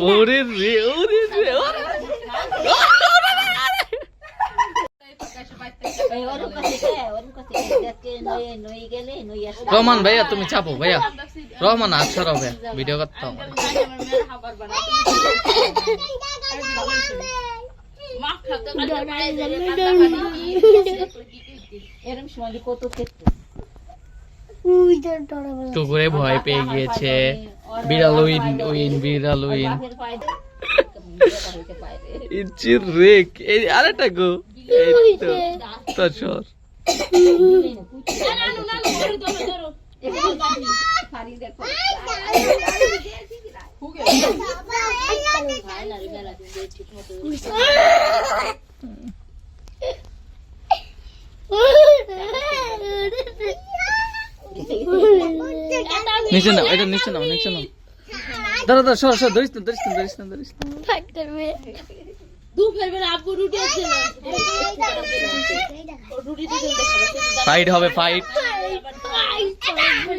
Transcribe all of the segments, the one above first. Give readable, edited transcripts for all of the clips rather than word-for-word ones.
ওরে রে ওরে রে ওরে রহমান ভাইয়া তুমি চাপো ভাইয়া রহমান আচ্ছা রহ ভাইয়া ভিডিও করতে হবে টুকুরে ভয় পেয়ে গিয়েছে বিড়াল উইন বিড়াল উইন ইচির রেক এই আরেকটা গো এই তো তসর নিচে নাও এটা নিচে নাও দাঁড়া দাঁড়া সর সর ধরিস না ফাইট হবে ফাইট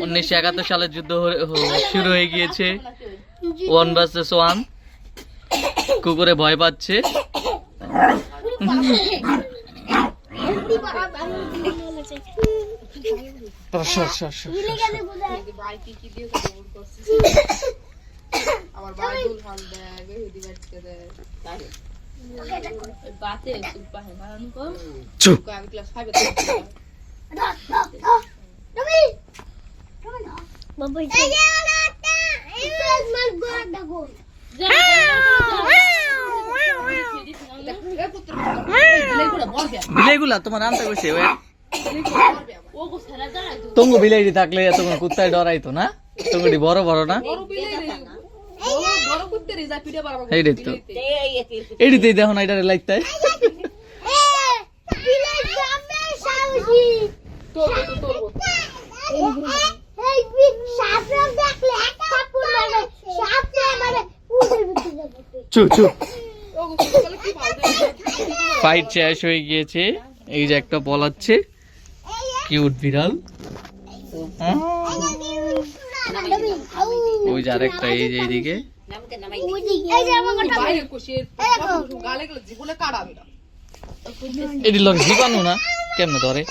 1971 সালের যুদ্ধ শুরু হয়ে গিয়েছে 1 ভার্সেস 1 কুকুরে ভয় পাচ্ছে বিলেগুলা তোমার আনতে কইছে তোমাকে বিলাই থাকলে তখন কুত্তায় ডরাইতো না তোমাকে বড় বড় না এইটাই তো এইটাই দেখো না এটারে লাইতাই ফাইট শেষ হয়ে গিয়েছে এই যে একটা পলাচ্ছে কিউট বিড়াল ওই যে আরেকটা এই যে এইদিকে এটি লোক জীবাণু না কেমনে ধরে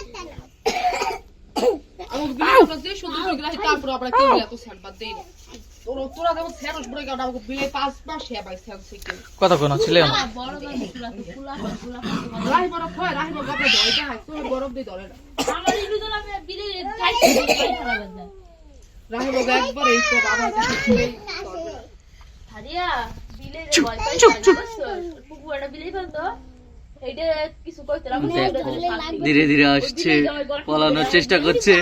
কতক্ষণ ছিল ধীরে ধীরে আসছে পালানোর চেষ্টা করছে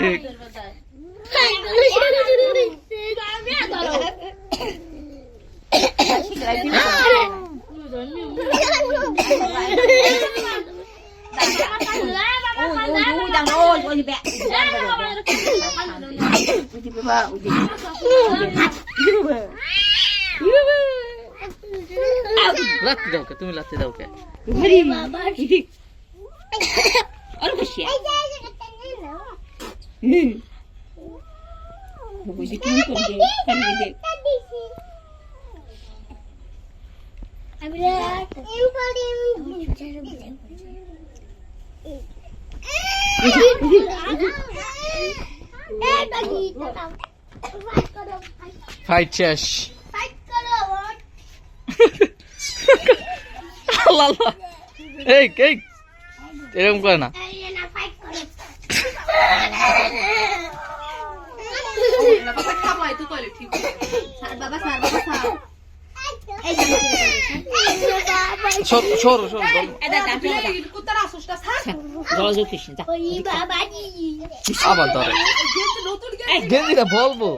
লাত্তি দাও কে তুমি লাত্তি দাও কে ফাইট শেষ এই এরকম করে না আবার ধরে গেঞ্জিটা বলবো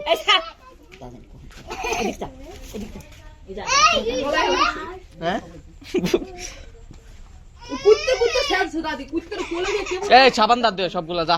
এই সাবান দাঁত দিও সবগুলা যা